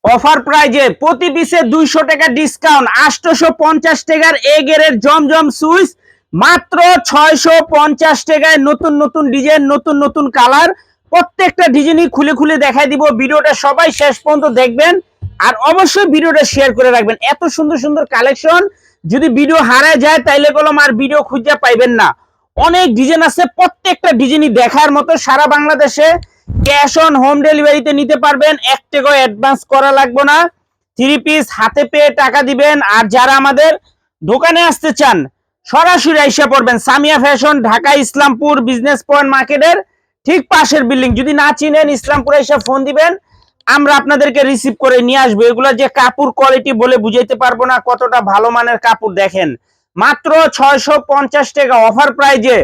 Offer প্রাইজে প্রতি পিসে 200 টাকা ডিসকাউন্ট, 850 টাকার এ গ্রেডের জমজম সুইচ মাত্র 650 টাকায়। নতুন নতুন ডিজাইন, নতুন নতুন কালার, প্রত্যেকটা ডিজাইনই খুলে খুলে দেখাই দিব। ভিডিওটা সবাই শেষ পর্যন্ত দেখবেন আর অবশ্যই ভিডিওটা শেয়ার করে রাখবেন। এত সুন্দর সুন্দর কালেকশন যদি ভিডিও হারায় যায় তাইলে কলম আর ভিডিও খুঁজে পাইবেন না। অনেক ডিজাইন আছে, প্রত্যেকটা ডিজাইনই দেখার মতো। সারা বাংলাদেশে ক্যাশ অন হোম ডেলিভারিতে নিতে পারবেন, 1 টাকাও অ্যাডভান্স করা লাগবে না। 3 পিস হাতে পেয়ে টাকা দিবেন। আর যারা আমাদের দোকানে আসতে চান সরাসরি আইসা পড়বেন Samia fashion, Dhaka Islampur business point মার্কেটের ঠিক পাশের বিল্ডিং। যদি না চিনেন ইসলামপুরে এসে ফোন দিবেন, আমরা আপনাদেরকে রিসিভ করে নিয়ে আসবো। এগুলো যে কাপড় কোয়ালিটি বলে বুঝাইতে পারবো না, কতটা ভালো মানের কাপড় দেখেন। মাত্র 650 টাকা অফার প্রাইজে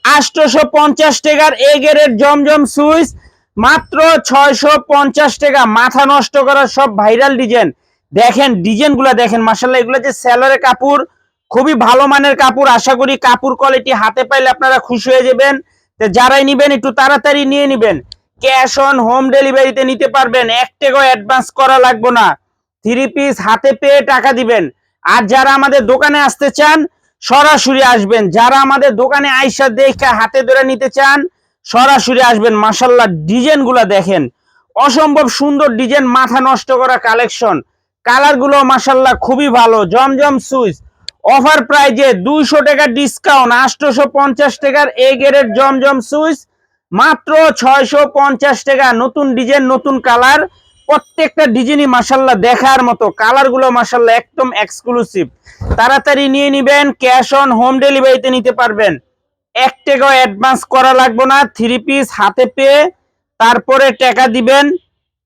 850 টাকার এ গ্রেডের জমজম সুইচ মাত্র 650 টাকা। মাথা নষ্ট করার সব ভাইরাল ডিজাইন দেখেন, ডিজাইন গুলা দেখেন মাশাআল্লাহ। এগুলো যে সেলরের কাপড়, খুবই ভালো মানের কাপড়। আশা করি কাপড় কোয়ালিটি হাতে পাইলে আপনারা খুশি হয়ে যাবেন। তো যারাই নিবেন একটু তাড়াতাড়ি নিয়ে নিবেন। ক্যাশ অন হোম ডেলিভারিতে নিতে পারবেন, 1 টাকাও অ্যাডভান্স করা লাগবে না। 3 পিস হাতে পেয়ে টাকা দিবেন। আর যারা আমাদের দোকানে আসতে চান সরাসরি আসবেন। যারা আমাদের দোকানে আইসা দেখে হাতে ধরে নিতে চান সরাসরি আসবেন। মাশাআল্লাহ ডিজাইন গুলা দেখেন, অসম্ভব সুন্দর ডিজাইন, মাথা নষ্ট করা কালেকশন। কালার গুলো মাশাআল্লাহ খুবই ভালো। জমজম সুইচ অফার প্রাইজে 200 টাকা ডিসকাউন্ট, 850 টাকার এ গ্রেডের জমজম সুইচ মাত্র 650 টাকা। নতুন ডিজাইন, নতুন কালার, প্রত্যেকটা ডিজাইনই মাশাআল্লাহ দেখার মতো। কালার গুলো মাশাআল্লাহ একদম এক্সক্লুসিভ। তাড়াতাড়ি নিয়ে নিবেন, ক্যাশ অন হোম ডেলিভারিতে নিতে পারবেন, 1 টাকাও অ্যাডভান্স করা লাগবে না। 3 পিস হাতে পেয়ে তারপরে টাকা দিবেন।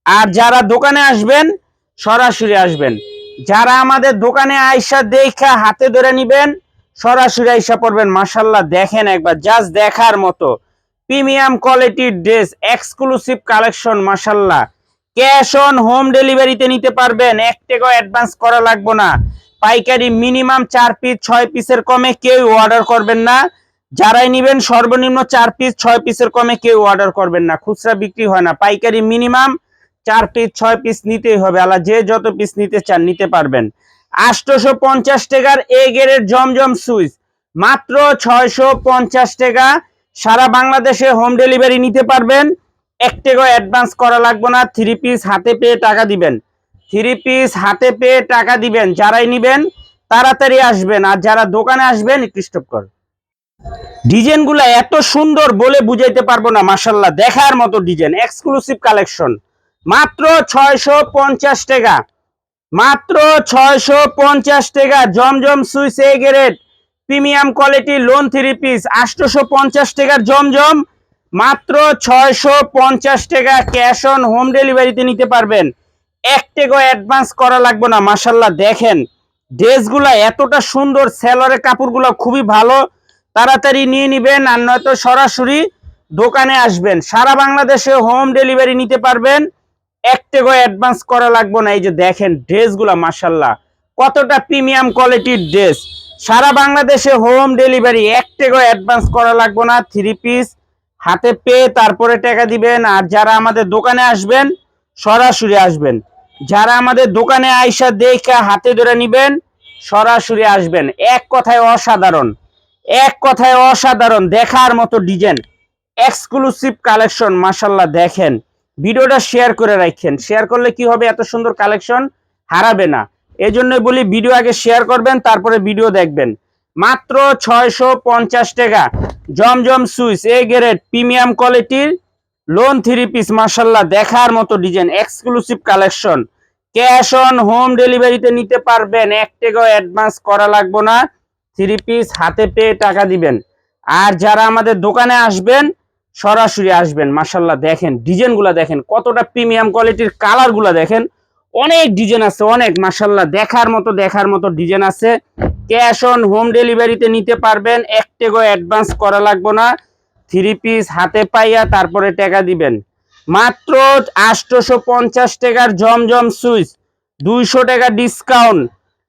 আর যারা দোকানে আসবেন সরাসরি আসবেন। যারা আমাদের দোকানে আইসা দেখা হাতে ধরে নিবেন সরাসরি আইসা পড়বেন। মাশাআল্লাহ দেখেন একবার, জাস্ট দেখার মতো প্রিমিয়াম কোয়ালিটির ড্রেস, এক্সক্লুসিভ কালেকশন মাশাআল্লাহ। ক্যাশ অন হোম ডেলিভারিতে নিতে পারবেন, 1 টাকাও অ্যাডভান্স করা লাগবে না। পাইকারি মিনিমাম 4 পিস 6 পিসের কমে কেউ অর্ডার করবেন না। যারাই নিবেন সর্বনিম্ন 4 পিস 6 পিসের কমে কেউ অর্ডার করবেন না। খুচরা বিক্রি হয় না, পাইকারি মিনিমাম 4 পিস 6 পিস নিতেই হবে। আলা যে যত পিস নিতে চান নিতে পারবেন। 850 টাকার এ গ্রেডের জমজম সুইচ মাত্র 650 টাকা। সারা বাংলাদেশে হোম ডেলিভারি নিতে পারবেন, 1 টাকাও অ্যাডভান্স করা লাগবে না। 3 পিস হাতে পেয়ে টাকা দিবেন, 3 পিস হাতে পেয়ে টাকা দিবেন। যারাই নিবেন তাড়াতাড়ি আসবেন। আর যারা দোকানে আসবেন একটু স্টপ কর। ডিজাইন গুলা এত সুন্দর বলে বুঝাইতে পারবো না। মাশাআল্লাহ দেখার মতো ডিজাইন, এক্সক্লুসিভ কালেকশন মাত্র 650 টাকা। মাত্র 650 টাকা জমজম Swiss A grade premium quality lawn 3 piece 850 টাকার জমজম মাত্র 650 টাকা। ক্যাশ অন হোম ডেলিভারিতে নিতে পারবেন, 1 টাকাও অ্যাডভান্স করা লাগবে না। মাশাআল্লাহ দেখেন ড্রেসগুলা এতটা সুন্দর, সেলরের কাপড়গুলো খুবই ভালো। তাড়াতাড়ি নিয়ে নিবেন আর নয়তো সরাসরি দোকানে আসবেন। সারা বাংলাদেশে হোম ডেলিভারি নিতে পারবেন, 1 টাকাও অ্যাডভান্স করা লাগবে না। এই যে দেখেন ড্রেসগুলা মাশাআল্লাহ কতটা প্রিমিয়াম কোয়ালিটির ড্রেস। সারা বাংলাদেশে হোম ডেলিভারি, 1 টাকাও অ্যাডভান্স করা লাগবে না। 3 পিস হাতে পেয়ে তারপরে টাকা দিবেন। আর যারা আমাদের দোকানে আসবেন সরাসরি আসবেন। যারা আমাদের দোকানে আইসা দেখে হাতে ধরে নিবেন সরাসরি আসবেন। এক কথায় অসাধারণ, এক কথায় অসাধারণ, দেখার মতো ডিজাইন, এক্সক্লুসিভ কালেকশন মাশাআল্লাহ দেখেন। ভিডিওটা শেয়ার করে রাখেন, শেয়ার করলে কি হবে, এত সুন্দর কালেকশন হারাবে না। এই জন্যই বলি ভিডিও আগে শেয়ার করবেন তারপরে ভিডিও দেখবেন। মাত্র 650 টাকা জমজম সুইচ এ গ্রেড প্রিমিয়াম কোয়ালিটির লোন 3 পিস মাশাআল্লাহ দেখার মতো design, exclusive collection. Cash on home ডেলিভারিতে নিতে পারবেন, 1 টাকাও অ্যাডভান্স করা লাগবে না। 3 পিস হাতে পেয়ে টাকা দিবেন। আর যারা আমাদের দোকানে আসবেন সরাসরি আসবেন। মাশাআল্লাহ দেখেন ডিজাইনগুলো দেখেন কতটা প্রিমিয়াম কোয়ালিটির, কালারগুলো দেখেন, অনেক ডিজাইন আছে, অনেক মাশাআল্লাহ দেখার মতো, দেখার মতো ডিজাইন আছে। ক্যাশ অন হোম ডেলিভারিতে নিতে পারবেন, 1 টাকাও অ্যাডভান্স করা লাগবে না। 3 পিস হাতে পাইয়া তারপরে টাকা দিবেন। মাত্র 850 টাকার জমজম সুইচ 200 টাকা ডিসকাউন্ট,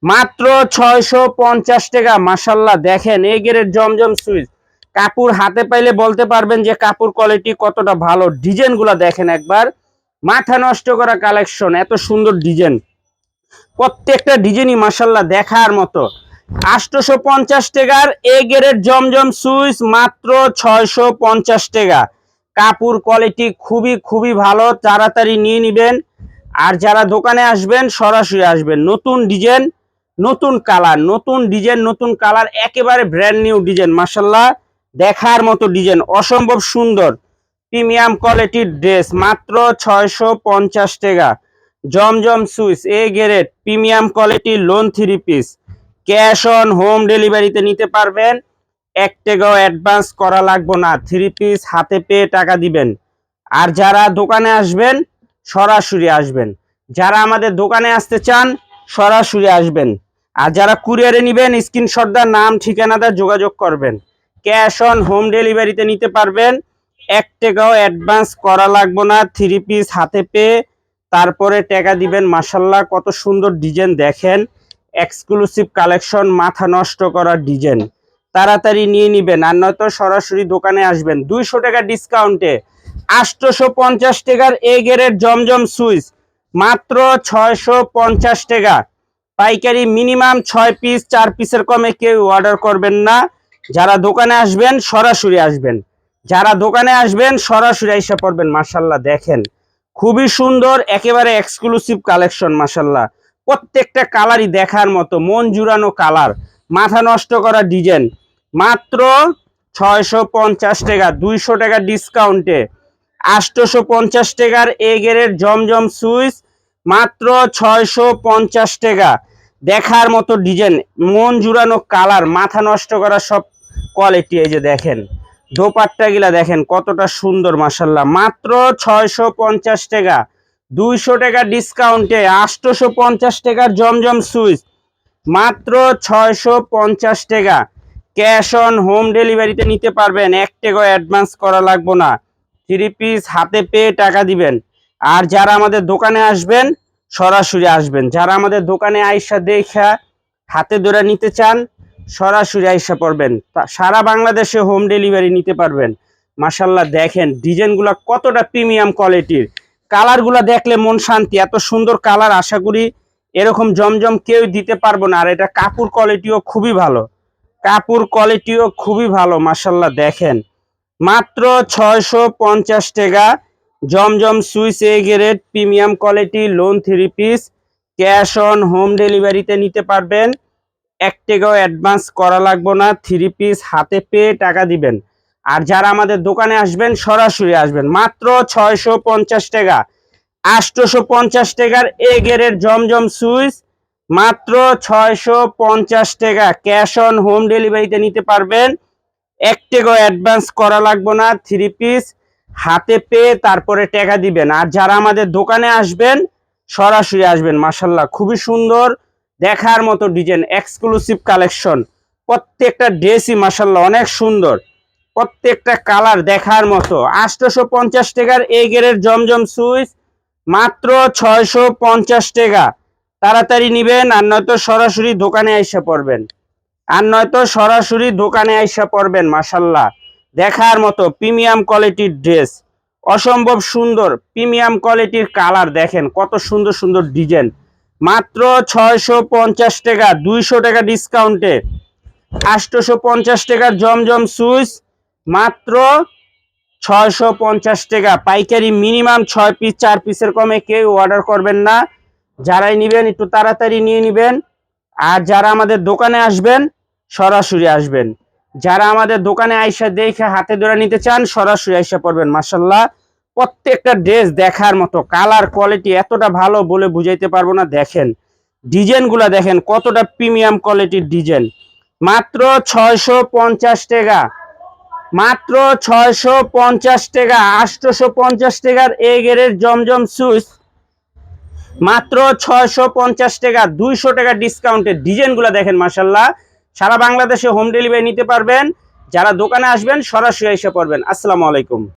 মাত্র 650 টাকা। মাশাআল্লাহ দেখেন এই গ্রেডের জমজম সুইচ, কাপড় হাতে পাইলে বলতে পারবেন যে কাপড় কোয়ালিটি কতটা ভালো। ডিজাইনগুলো দেখেন একবার, মাথা নষ্ট করা কালেকশন, এত সুন্দর ডিজাইন, প্রত্যেকটা ডিজাইনই মাশাল্লাহ দেখার মতো। 850 টাকার এ গ্রেড জমজম সুইচ মাত্র 650 টাকা। কাপড় কোয়ালিটি খুবই খুবই ভালো, তাড়াতাড়ি নিয়ে নেবেন। আর যারা দোকানে আসবেন সরাসরি আসবেন। নতুন ডিজাইন, নতুন কালার, নতুন ডিজাইন, নতুন কালার, একেবারে ব্র্যান্ড নিউ ডিজাইন মাশাল্লাহ দেখার মতো ডিজাইন, অসম্ভব সুন্দর প্রিমিয়াম কোয়ালিটির ড্রেস মাত্র 650 টাকা। জমজম Swiss A grade premium quality lawn 3 piece, cash on home ডেলিভারিতে নিতে পারবেন। 1 টাকাও অ্যাডভান্স করা লাগবে না, 3 পিস হাতে পেয়ে টাকা দিবেন। আর যারা দোকানে আসবেন সরাসরি আসবেন, যারা আমাদের দোকানে আসতে চান সরাসরি আসবেন। আর যারা কুরিয়ারে নেবেন স্ক্রিনশট দা নাম ঠিকানা দা যোগাযোগ করবেন। ক্যাশ অন হোম ডেলিভারিতে নিতে পারবেন, 1 টাকাও অ্যাডভান্স করা লাগবে না, 3 পিস হাতে পেয়ে তারপরে টাকা দিবেন। মাশাল্লাহ কত সুন্দর ডিজাইন দেখেন, এক্সক্লুসিভ কালেকশন, মাথা নষ্ট করা ডিজাইন, তাড়াতাড়ি নিয়ে নিবেন। আর নয়তো সরাসরি দোকানে আসবেন। 200 টাকা ডিসকাউন্টে 850 টাকার এ গ্রেড জমজম সুইচ মাত্র 650 টাকা। পাইকারি মিনিমাম 6 পিস, 4 পিসের কমে কেউ অর্ডার করবেন না। যারা দোকানে আসবেন সরাসরি আসবেন, যারা দোকানে আসবেন সরাসরি এসে পড়বেন। মাশাল্লাহ দেখেন খুবই সুন্দর, একেবারে এক্সক্লুসিভ কালেকশন মাশাল্লাহ। প্রত্যেকটা কালারই দেখার মতো, মন জুড়ানো কালার, মাথা নষ্ট করা ডিজাইন মাত্র 650 টাকা। 200 টাকা ডিসকাউন্টে 850 টাকার এ গ্রেড জমজম সুইচ মাত্র 650 টাকা। দেখার মতো ডিজাইন, মন জুড়ানো কালার, মাথা নষ্ট করা সব কোয়ালিটি। এই যে দেখেন দোপাট্টা গিলা দেখেন কতটা সুন্দর মাশাল্লাহ, মাত্র 650 টাকা। 200 টাকা ডিসকাউন্টে 850 টাকার জমজম সুইচ মাত্র 650 টাকা। ক্যাশ অন হোম ডেলিভারিতে নিতে পারবেন, 1 টাকাও অ্যাডভান্স করা লাগবে না, 3 পিস হাতে পেয়ে টাকা দিবেন। আর যারা আমাদের দোকানে আসবেন সরাসরি আসবেন, যারা আমাদের দোকানে আইসা দেখা হাতে ধরে নিতে চান সরাসরি আইসা পড়বেন। সারা বাংলাদেশে হোম ডেলিভারি নিতে পারবেন। মাশাল্লাহ দেখেন ডিজাইনগুলো কতটা প্রিমিয়াম কোয়ালিটির, কালারগুলো দেখলে মন শান্তি। এত সুন্দর কালার আশা করি এরকম জমজম কেউ দিতে পারবো না। আর এটা কাপড় কোয়ালিটিও খুবই ভালো, কাপড় কোয়ালিটিও খুবই ভালো মাশাল্লাহ দেখেন। মাত্র 650 টাকা জমজম Swiss A grade premium quality lawn 3 piece, cash on home ডেলিভারিতে নিতে পারবেন। 1 টাকাও অ্যাডভান্স করা লাগবে না, 3 পিস হাতে পেয়ে টাকা দিবেন। আর যারা আমাদের দোকানে আসবেন সরাসরি আসবেন। মাত্র 650 টাকা। 850 টাকার এ গ্রেড জমজম সুইচ মাত্র 650 টাকা। ক্যাশ অন হোম ডেলিভারিতে নিতে পারবেন, 1 টাকাও অ্যাডভান্স করা লাগবে না, 3 পিস হাতে পেয়ে তারপরে টাকা দিবেন। আর যারা আমাদের দোকানে আসবেন সরাসরি আসবেন। মাশাল্লাহ খুবই সুন্দর দেখার মতো ডিজাইন, এক্সক্লুসিভ কালেকশন, প্রত্যেকটা ড্রেসই মাশাল্লাহ অনেক সুন্দর, প্রত্যেকটা কালার দেখার মতো। 850 টাকার এই গ্রেড জমজম সুইচ মাত্র 650 টাকা। তাড়াতাড়ি নিবেন, আর নয়তো সরাসরি দোকানে আইসা পড়বেন, আর নয়তো সরাসরি দোকানে আইসা পড়বেন। মাশাল্লাহ দেখার মতো প্রিমিয়াম কোয়ালিটির ড্রেস, অসম্ভব সুন্দর প্রিমিয়াম কোয়ালিটির কালার, দেখেন কত সুন্দর সুন্দর ডিজাইন। মাত্র 650 টাকা। 200 টাকা ডিসকাউন্টে 850 টাকার জমজম সুইচ মাত্র 650 টাকা। পাইকারি মিনিমাম 6 পিস, 4 পিসের কমে কেউ অর্ডার করবেন না। যারাই নিবেন একটু তাড়াতাড়ি নিয়ে নিবেন। আর যারা আমাদের দোকানে আসবেন সরাসরি আসবেন, যারা আমাদের দোকানে আইসা দেখে হাতে ধরে নিতে চান সরাসরি আইসা পড়বেন। মাশাল্লাহ প্রত্যেকটা ড্রেস দেখার মতো, কালার কোয়ালিটি এতটা ভালো বলে বুঝাইতে পারবো না। দেখেন ডিজাইনগুলো দেখেন কতটা প্রিমিয়াম কোয়ালিটির ডিজাইন। মাত্র 650 টাকা, মাত্র 650 টাকা। 850 টাকার এ গ্রেড জমজম সুইচ মাত্র 650 টাকা। 200 টাকা ডিসকাউন্টে ডিজাইনগুলো দেখেন মাশাল্লাহ। সারা বাংলাদেশে হোম ডেলিভারি নিতে পারবেন। যারা দোকানে আসবেন সরাসরি এসে পড়বেন। আসসালামু আলাইকুম।